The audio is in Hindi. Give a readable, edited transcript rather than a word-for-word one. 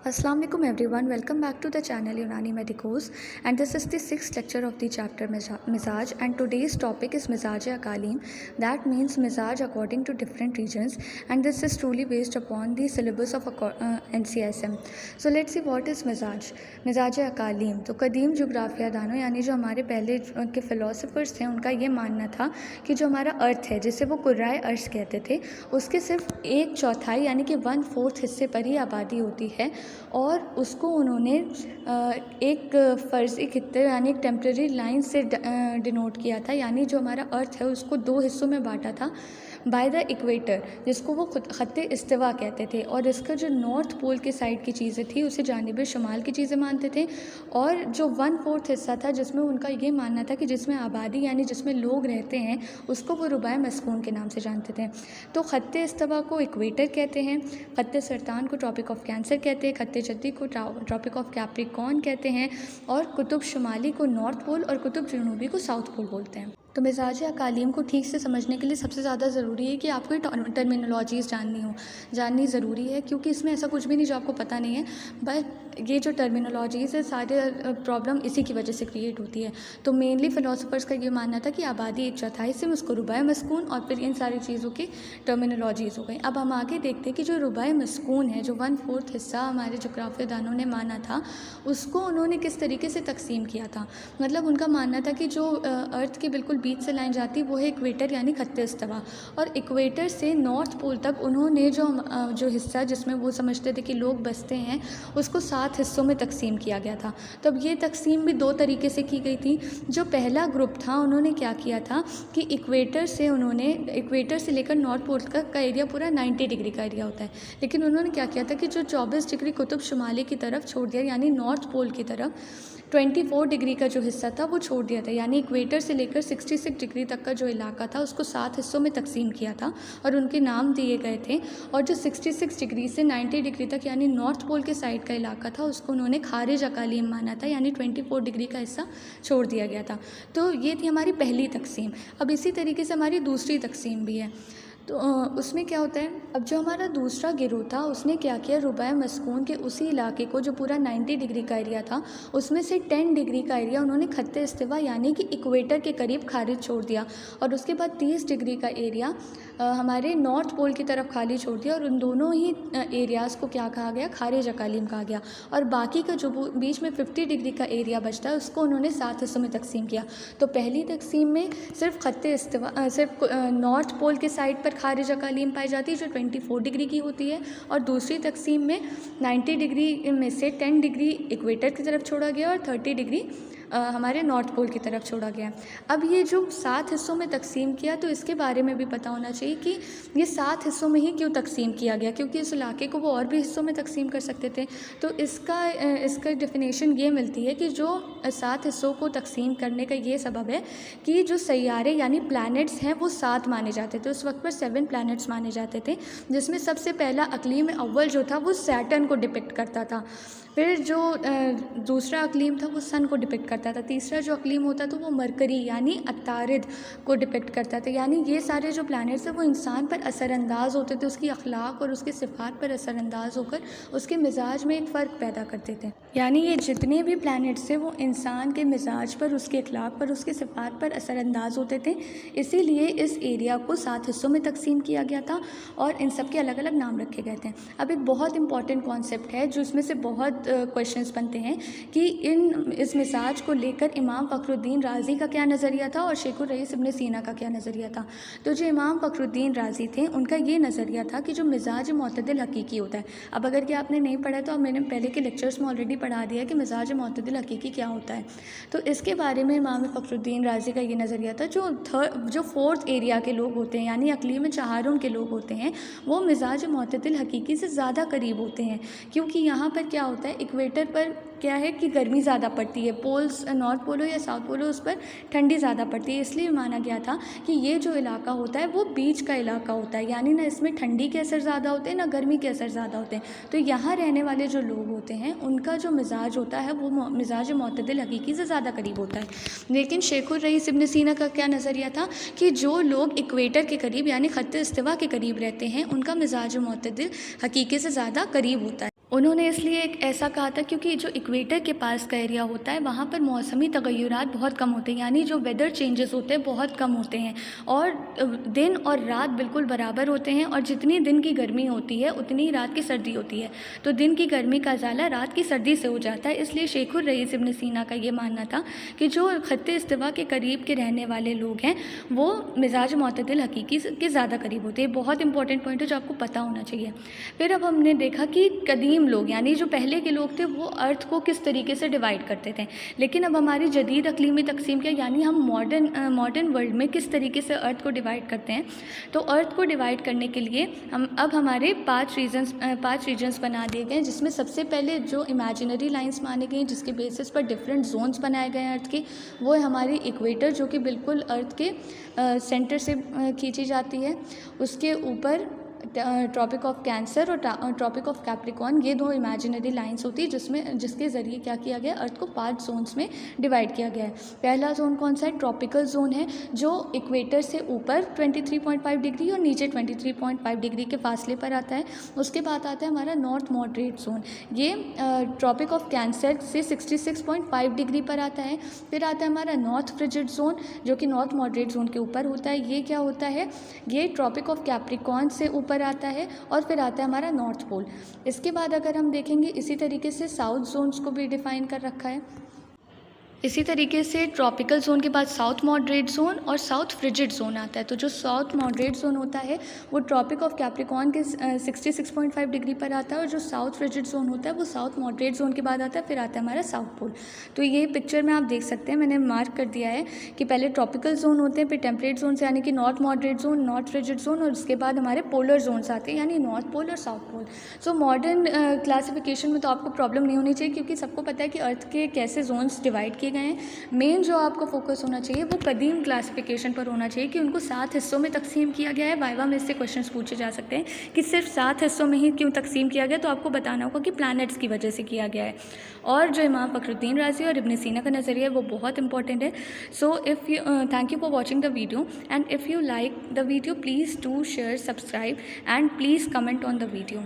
Assalamu alaikum everyone, welcome back to the channel Unani Medicos, and this is the 6th lecture of the chapter Mizaj, and today's topic is Mizaj-e-Akalim, that means Mizaj according to different regions, and this is truly based upon the syllabus of NCSM. So let's see what is Mizaj. Mizaj-e-Akalim, तो कदीम जोग्राफिया दानों यानी जो हमारे पहले के फ़िलोसफर्स थे उनका ये मानना था कि जो हमारा अर्थ है जिसे वो कुर्राए अर्श कहते थे उसके सिर्फ 1/4 यानी कि 1/4 हिस्से पर ही आबादी होती है और उसको उन्होंने एक फ़र्ज़ी खित्ते यानी एक टेम्परेरी लाइन से डिनोट किया था, यानी जो हमारा अर्थ है उसको 2 हिस्सों में बांटा था बाय द इक्वेटर, जिसको वो ख़त्ते इस्तिवा कहते थे। और इसका जो नॉर्थ पोल के साइड की चीज़ें थी उसे जानिब शुमाल की चीज़ें मानते थे, और जो 1/4 हिस्सा था जिसमें उनका ये मानना था कि जिसमें आबादी यानी जिसमें लोग रहते हैं उसको वो रुबाए मस्कून के नाम से जानते थे। तो ख़त्ते इस्तिवा को इक्वेटर कहते हैं, ख़त्ते सरतान को ट्रॉपिक ऑफ कैंसर कहते हैं, ख़त्ते जद्दी को ट्रॉपिक ऑफ कैप्रिकॉर्न कहते हैं, और कुतुब शुमाली को नॉर्थ पोल और कुतुब जनूबी को साउथ पोल बोलते हैं। तो मिज़ाज-ए-अकालीम को ठीक से समझने के लिए सबसे ज़्यादा ज़रूरी है कि आपको ये टर्मिनोलॉजीज़ जाननी ज़रूरी है, क्योंकि इसमें ऐसा कुछ भी नहीं जो आपको पता नहीं है, बट ये जो टर्मिनोलॉजीज़ है सारे प्रॉब्लम इसी की वजह से क्रिएट होती है। तो मेनली फ़िलोसफर्स का ये मानना था कि आबादी 1/4 से उसको रुबाए मस्कून, और फिर इन सारी चीज़ों की टर्मिनोलॉजीज़ हो गई। अब हम आगे देखते हैं कि जो रुबाए मस्कून है, जो 1/4 हिस्सा हमारे जोग्राफिया दानों ने माना था, उसको उन्होंने किस तरीके से तकसीम किया था। मतलब उनका मानना था कि जो अर्थ के बिल्कुल बीच से लाइन जाती वो है इक्वेटर यानी ख़त्ते इस्तिवा, और इक्वेटर से नॉर्थ पोल तक उन्होंने जो हिस्सा जिसमें वो समझते थे कि लोग बसते हैं उसको 7 हिस्सों में तकसीम किया गया था। तो अब ये तकसीम भी 2 तरीके से की गई थी। जो पहला ग्रुप था उन्होंने क्या किया था कि इक्वेटर से लेकर नॉर्थ पोल का एरिया पूरा 90 डिग्री का एरिया होता है, लेकिन उन्होंने क्या किया था कि जो 24 डिग्री कुतुब शुमाली की तरफ छोड़ दिया, यानी नॉर्थ पोल की तरफ 24 डिग्री का जो हिस्सा था वो छोड़ दिया था, यानी इक्वेटर से लेकर 66 डिग्री तक का जो इलाका था उसको 7 हिस्सों में तकसीम किया था और उनके नाम दिए गए थे। और जो 66 डिग्री से 90 डिग्री तक यानी नॉर्थ पोल के साइड का इलाका था उसको उन्होंने खारिज अकालीम माना था, यानी 24 डिग्री का हिस्सा छोड़ दिया गया था। तो ये थी हमारी पहली तकसीम। अब इसी तरीके से हमारी दूसरी तकसीम भी है। तो उसमें क्या होता है, अब जो हमारा दूसरा गिरोह था उसने क्या किया, रुबाए मस्कून के उसी इलाके को जो पूरा 90 डिग्री का एरिया था उसमें से 10 डिग्री का एरिया उन्होंने ख़त्ते इस्तिवा यानी कि इक्वेटर के करीब खारिज छोड़ दिया, और उसके बाद 30 डिग्री का एरिया हमारे नॉर्थ पोल की तरफ खाली छोड़ दिया, और उन दोनों ही एरियाज़ को क्या कहा गया, खारिज अकालीम कहा गया। और बाकी का जो बीच में 50 डिग्री का एरिया बचता है उसको उन्होंने 7 हिस्सों में तकसीम किया। तो पहली तकसीम में सिर्फ ख़त्ते इस्तिवा सिर्फ नॉर्थ पोल के साइड पर खारिज अकालीम पाई जाती है जो 24 डिग्री की होती है, और दूसरी तकसीम में 90 डिग्री में से 10 डिग्री इक्वेटर की तरफ छोड़ा गया और 30 डिग्री हमारे नॉर्थ पोल की तरफ छोड़ा गया। अब ये जो 7 हिस्सों में तकसीम किया, तो इसके बारे में भी पता होना चाहिए कि ये 7 हिस्सों में ही क्यों तकसीम किया गया, क्योंकि इस इलाके को वो और भी हिस्सों में तकसीम कर सकते थे। तो इसका डेफिनेशन ये मिलती है कि जो 7 हिस्सों को तकसीम करने का ये सबब है कि जो सैयारे यानी प्लैनेट्स हैं वो 7 माने जाते थे। उस वक्त पर 7 प्लैनेट्स माने जाते थे, जिसमें सबसे पहला अक़लीम अव्वल जो था वो सैटर्न को डिपिक्ट करता था, फिर जो दूसरा अक़लीम था वो सन को डिपिक्ट करता था, तीसरा जो अक़लीम होता था वो मरकरी यानी अतारिद को डिपिक्ट करता था। यानी ये सारे जो प्लैनेट्स हैं वो इंसान पर असरअंदाज़ होते थे, उसकी अखलाक और उसके सिफ़ात पर असरअंदाज़ होकर उसके मिजाज में एक फ़र्क पैदा करते थे। यानी ये जितने भी प्लैनेट्स थे वो इंसान के मिजाज पर, उसके अखलाक पर, उसके सिफ़ात पर असरअंदाज़ होते थे। इसीलिए इस एरिया को 7 हिस्सों में तकसीम किया गया था और इन सब के अलग अलग नाम रखे गए थे। अब एक बहुत इंपॉर्टेंट कॉन्सेप्ट है जो इसमें से बहुत क्वेश्चंस बनते हैं कि इस मिजाज को लेकर इमाम फ़खरुद्दीन राज़ी का क्या नज़रिया था और शेखुर रईस इब्न सीना का क्या नज़रिया था। तो जो इमाम फ़खरुद्दीन राज़ी थे उनका ये नज़रिया था कि जो मिजाज मोतदिल हकीकी होता है। अब अगर कि आपने नहीं पढ़ा तो अब मैंने पहले के लेक्चर्स में ऑलरेडी पढ़ा दिया कि मिजाज मोतदिल हकीकी क्या होता है। तो इसके बारे में इमाम फ़खरुद्दीन राज़ी का ये नज़रिया था, जो 4th एरिया के लोग होते हैं यानी अक़लीम चहारुन के लोग होते हैं वो मिजाज मोतदिल हकीकी से ज़्यादा करीब होते हैं, क्योंकि यहाँ पर क्या होता है, इक्वेटर पर क्या है कि गर्मी ज़्यादा पड़ती है, पोल्स नॉर्थ पोल हो या साउथ पोल हो उस पर ठंडी ज़्यादा पड़ती है। इसलिए माना गया था कि ये जो इलाका होता है वो बीच का इलाका होता है, यानी ना इसमें ठंडी के असर ज़्यादा होते हैं ना गर्मी के असर ज़्यादा होते हैं। तो यहाँ रहने वाले जो लोग होते हैं उनका जो मिजाज होता है वो मिजाज मोतदिल हकीकी से ज़्यादा करीब होता है। लेकिन शेखुर रईस इब्न सीना का क्या नज़रिया था कि जो लोग इक्वेटर के करीब यानी ख़त्ते इस्तिवा के करीब रहते हैं उनका मिजाज मोतदिल हकीकी से ज़्यादा करीब होता है। उन्होंने इसलिए एक ऐसा कहा था क्योंकि जो इक्वेटर के पास का एरिया होता है वहाँ पर मौसमी तगय्युरात बहुत कम होते हैं, यानी जो वेदर चेंजेस होते हैं बहुत कम होते हैं और दिन और रात बिल्कुल बराबर होते हैं और जितनी दिन की गर्मी होती है उतनी ही रात की सर्दी होती है। तो दिन की गर्मी का इज़ाला रात की सर्दी से हो जाता है। इसलिए शेखुर रईस इब्न सीना का ये मानना था कि जो ख़त्ते इस्तिवा के करीब के रहने वाले लोग हैं वो मिजाज मुतदिल हकीकी के ज़्यादा करीब होते हैं। बहुत इंपॉर्टेंट पॉइंट है जो आपको पता होना चाहिए। फिर अब हमने देखा कि कदीम लोग यानी जो पहले के लोग थे वो अर्थ को किस तरीके से डिवाइड करते थे, लेकिन अब हमारी जदीद अक़लीमी तक़सीम क्या यानी हम मॉडर्न वर्ल्ड में किस तरीके से अर्थ को डिवाइड करते हैं। तो अर्थ को डिवाइड करने के लिए अब हमारे 5 रीजन्स बना दिए गए, जिसमें सबसे पहले जो इमेजिनरी लाइंस माने गए जिसके बेसिस पर डिफरेंट जोन्स बनाए गए हैं अर्थ के, वो है हमारी इक्वेटर जो कि बिल्कुल अर्थ के सेंटर से खींची जाती है। उसके ऊपर ट्रॉपिक ऑफ कैंसर और ट्रॉपिक ऑफ कैप्रिकॉर्न, ये 2 इमेजिनरी लाइंस होती है जिसके ज़रिए क्या किया गया, अर्थ को 5 जोन्स में डिवाइड किया गया है। पहला जोन कौन सा है, ट्रॉपिकल जोन है जो इक्वेटर से ऊपर 23.5 डिग्री और नीचे 23.5 डिग्री के फासले पर आता है। उसके बाद आता है हमारा नॉर्थ मॉडरेट जोन, ये ट्रॉपिक ऑफ कैंसर से 66.5 डिग्री पर आता है। फिर आता है हमारा नॉर्थ फ्रिजिड जोन जो कि नॉर्थ मॉडरेट जोन के ऊपर होता है। ये क्या होता है, ये ट्रॉपिक ऑफ कैप्रिकॉर्न से ऊपर आता है। और फिर आता है हमारा नॉर्थ पोल। इसके बाद अगर हम देखेंगे इसी तरीके से साउथ जोन्स को भी डिफाइन कर रखा है। इसी तरीके से ट्रॉपिकल जोन के बाद साउथ मॉडरेट जोन और साउथ फ्रिजिड जोन आता है। तो जो साउथ मॉडरेट जोन होता है वो ट्रॉपिक ऑफ कैप्रिकॉर्न के 66.5 डिग्री पर आता है और जो साउथ फ्रिजिड जोन होता है वो साउथ मॉडरेट जोन के बाद आता है। फिर आता है हमारा साउथ पोल। तो ये पिक्चर में आप देख सकते हैं, मैंने मार्क कर दिया है कि पहले ट्रॉपिकल जोन होते हैं, फिर टेम्परेट जोन यानी कि north moderate zone, north frigid zone और उसके बाद हमारे पोलर जोन्स आते हैं यानी नॉर्थ पोल और south pole. So modern classification में तो आपको प्रॉब्लम नहीं होनी चाहिए क्योंकि सबको पता है कि अर्थ के कैसे जोन्स डिवाइड किए गए हैं। मेन जो आपको फोकस होना चाहिए वो कदीम क्लासिफिकेशन पर होना चाहिए कि उनको 7 हिस्सों में तकसीम किया गया है। वाइवा में इससे क्वेश्चंस पूछे जा सकते हैं कि सिर्फ 7 हिस्सों में ही क्यों तकसीम किया गया, तो आपको बताना होगा कि प्लैनेट्स की वजह से किया गया है। और जो इमाम फ़खरुद्दीन राज़ी और इब्न सीना का नज़रिया है वो बहुत इंपॉर्टेंट है। So if you thank you for watching the video and if you like the video please do share, subscribe and please comment on the video.